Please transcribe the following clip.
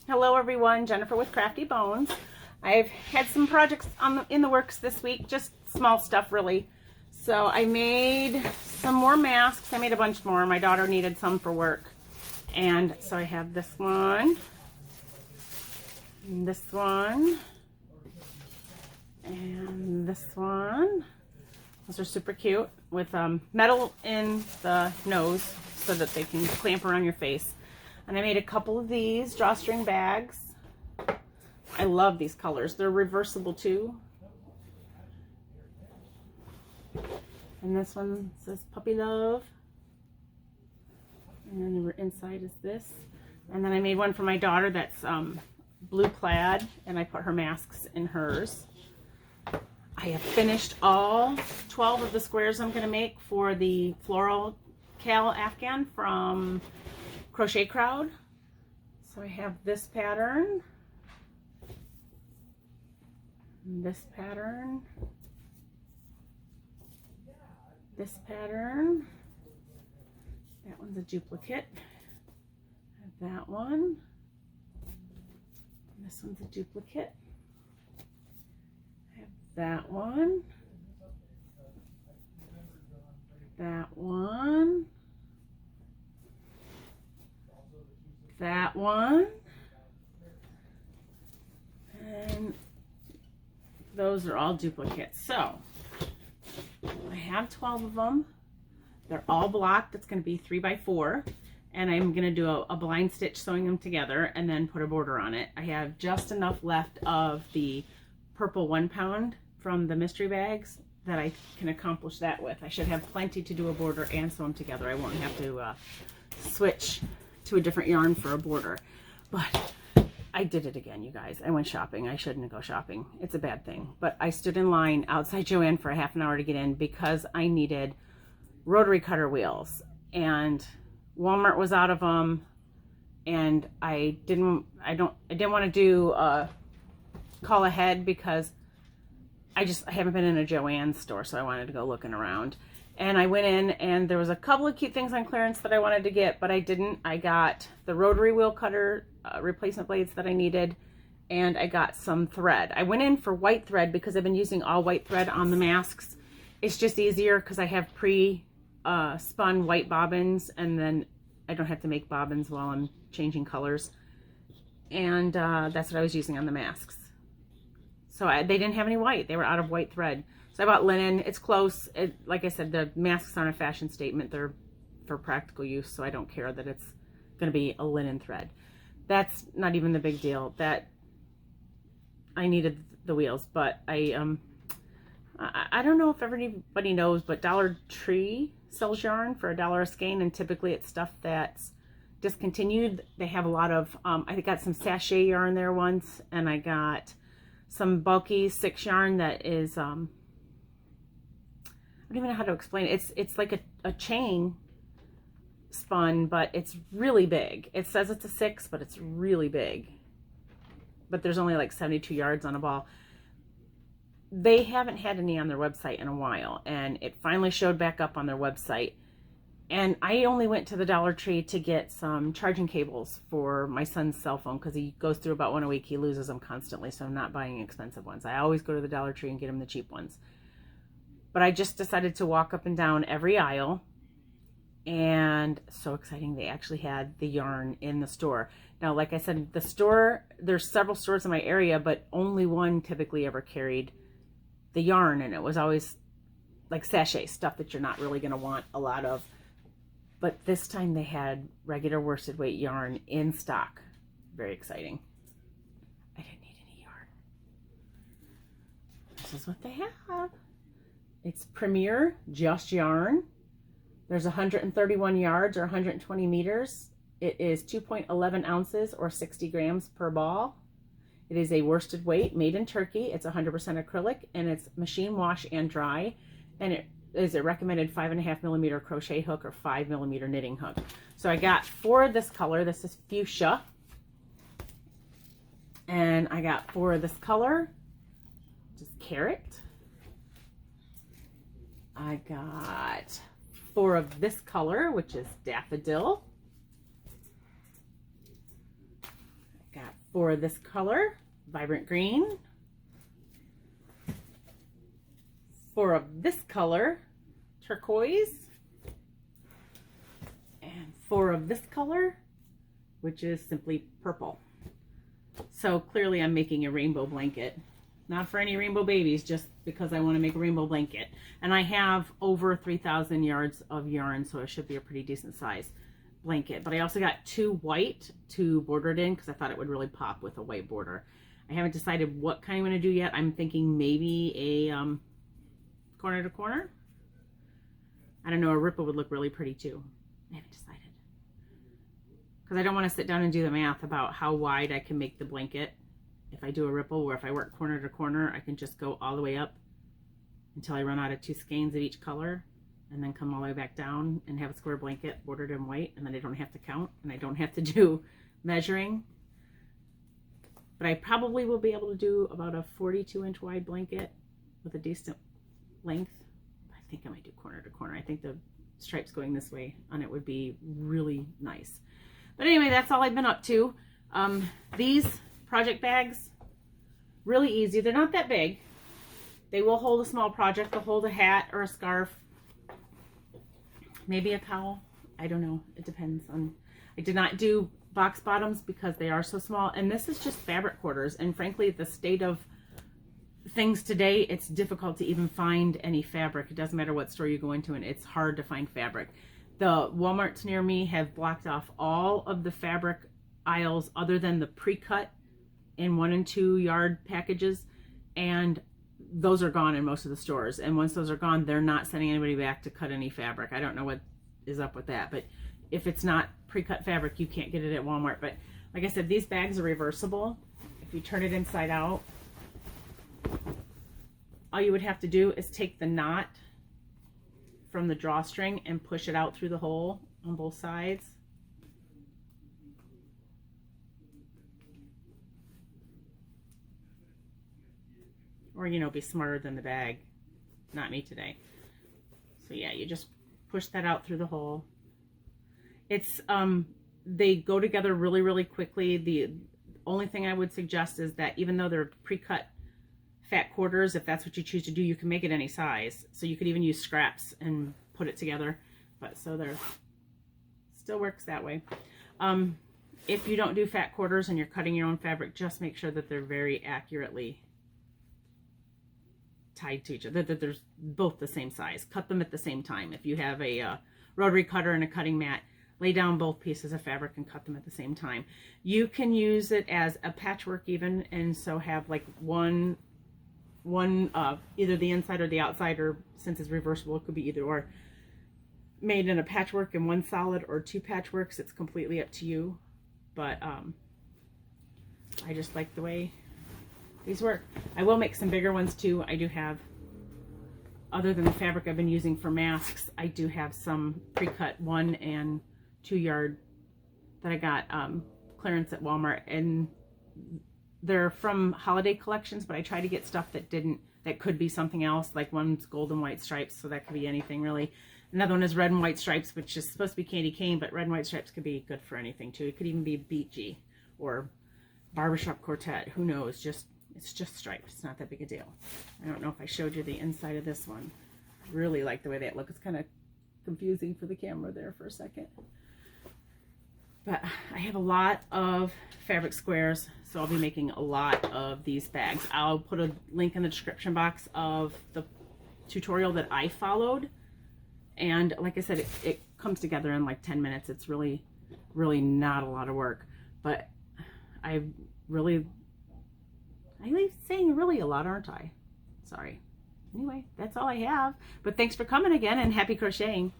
Hello everyone, Jennifer with Crafty Bones. I've had some projects in the works this week, just small stuff really. So I made some more masks. I made a bunch more. My daughter needed some for work. And so I have this one, and this one, and this one. Those are super cute with metal in the nose so that they can clamp around your face. And I made a couple of these drawstring bags. I love these colors. They're reversible too. And this one says Puppy Love. And then the inside is this. And then I made one for my daughter that's blue plaid, and I put her masks in hers. I have finished all 12 of the squares I'm going to make for the Flora CAL Afghan from Crochet Crowd. So I have this pattern, this pattern, this pattern. That one's a duplicate. I have that one. This one's a duplicate. I have that one. That one. That one, and those are all duplicates. So I have 12 of them. They're all blocked. It's going to be 3 by 4, and I'm going to do a blind stitch sewing them together and then put a border on it. I have just enough left of the purple 1 pound from the mystery bags that I can accomplish that with. I should have plenty to do a border and sew them together. I won't have to switch to a different yarn for a border. But I did it again, you guys. I went shopping. I shouldn't go shopping. It's a bad thing. But I stood in line outside Joann for a half an hour to get in because I needed rotary cutter wheels, and Walmart was out of them, and I didn't want to do a call ahead because I haven't been in a Joann store, so I wanted to go looking around. And I went in, and there was a couple of cute things on clearance that I wanted to get, but I didn't. I got the rotary wheel cutter replacement blades that I needed, and I got some thread. I went in for white thread because I've been using all white thread on the masks. It's just easier because I have spun white bobbins, and then I don't have to make bobbins while I'm changing colors. And that's what I was using on the masks. So they didn't have any white. They were out of white thread. So I bought linen. It's close. Like I said, the masks aren't a fashion statement. They're for practical use, so I don't care that it's going to be a linen thread. That's not even the big deal. That I needed the wheels, but I don't know if everybody knows, but Dollar Tree sells yarn for $1 a skein, and typically it's stuff that's discontinued. They have a lot of, I got some sachet yarn there once, and I got some bulky 6 yarn that is, I don't even know how to explain it. It's like a chain spun, but it's really big. It says it's a 6, but it's really big. But there's only like 72 yards on a ball. They haven't had any on their website in a while, and it finally showed back up on their website. And I only went to the Dollar Tree to get some charging cables for my son's cell phone because he goes through about one a week. He loses them constantly, so I'm not buying expensive ones. I always go to the Dollar Tree and get him the cheap ones. But I just decided to walk up and down every aisle, and so exciting, they actually had the yarn in the store. Now, like I said, the store, there's several stores in my area, but only one typically ever carried the yarn, and it was always like sachet stuff that you're not really going to want a lot of. But this time they had regular worsted weight yarn in stock. Very exciting. I didn't need any yarn. This is what they have. It's Premier Just Yarn. There's 131 yards or 120 meters. It is 2.11 ounces or 60 grams per ball. It is a worsted weight made in Turkey. It's 100% acrylic, and it's machine wash and dry. And it is a recommended 5.5 millimeter crochet hook or 5 millimeter knitting hook. So I got 4 of this color. This is fuchsia. And I got 4 of this color, just carrot. I got 4 of this color, which is daffodil. I got For this color, vibrant green. For this color, turquoise. And for this color, which is simply purple. So clearly I'm making a rainbow blanket. Not for any rainbow babies, just because I want to make a rainbow blanket. And I have over 3,000 yards of yarn, so it should be a pretty decent size blanket. But I also got 2 white to border it in because I thought it would really pop with a white border. I haven't decided what kind I'm going to do yet. I'm thinking maybe a corner to corner. I don't know, a ripple would look really pretty too. I haven't decided. Because I don't want to sit down and do the math about how wide I can make the blanket if I do a ripple, or if I work corner to corner, I can just go all the way up until I run out of 2 skeins of each color, and then come all the way back down and have a square blanket bordered in white, and then I don't have to count and I don't have to do measuring. But I probably will be able to do about a 42-inch wide blanket with a decent length. I think I might do corner to corner. I think the stripes going this way on it would be really nice. But anyway, that's all I've been up to. These project bags, really easy. They're not that big. They will hold a small project. They'll hold a hat or a scarf, maybe a towel. I don't know. It depends on. I did not do box bottoms because they are so small. And this is just fabric quarters. And frankly, the state of things today, it's difficult to even find any fabric. It doesn't matter what store you go into, and it's hard to find fabric. The Walmarts near me have blocked off all of the fabric aisles other than the pre-cut in 1 and 2 yard packages, and those are gone in most of the stores. And once those are gone, they're not sending anybody back to cut any fabric. I don't know what is up with that, but if it's not pre-cut fabric, you can't get it at Walmart. But like I said, these bags are reversible. If you turn it inside out, all you would have to do is take the knot from the drawstring and push it out through the hole on both sides. Or, you know, be smarter than the bag. Not me today. So yeah, you just push that out through the hole. It's, they go together really, really quickly. The only thing I would suggest is that even though they're pre-cut fat quarters, if that's what you choose to do, you can make it any size. So you could even use scraps and put it together. But so there, still works that way. If you don't do fat quarters and you're cutting your own fabric, just make sure that they're very accurately tied to each other, that there's both the same size. Cut them at the same time. If you have a rotary cutter and a cutting mat, lay down both pieces of fabric and cut them at the same time. You can use it as a patchwork even, and so have like one either the inside or the outside, or since it's reversible, it could be either or, made in a patchwork and 1 solid, or 2 patchworks. It's completely up to you. But I just like the way these work. I will make some bigger ones too. I do have, other than the fabric I've been using for masks, I do have some pre-cut 1 and 2 yard that I got clearance at Walmart, and they're from holiday collections, but I try to get stuff that could be something else. Like one's gold and white stripes, so that could be anything really. Another one is red and white stripes, which is supposed to be candy cane, but red and white stripes could be good for anything too. It could even be beachy or barbershop quartet, who knows. It's just stripes. It's not that big a deal. I don't know if I showed you the inside of this one. I really like the way that looks. It's kind of confusing for the camera there for a second. But I have a lot of fabric squares, so I'll be making a lot of these bags. I'll put a link in the description box of the tutorial that I followed. And like I said, it comes together in like 10 minutes. It's really, really not a lot of work. But I'm saying really a lot, aren't I? Sorry. Anyway, that's all I have. But thanks for coming again, and happy crocheting.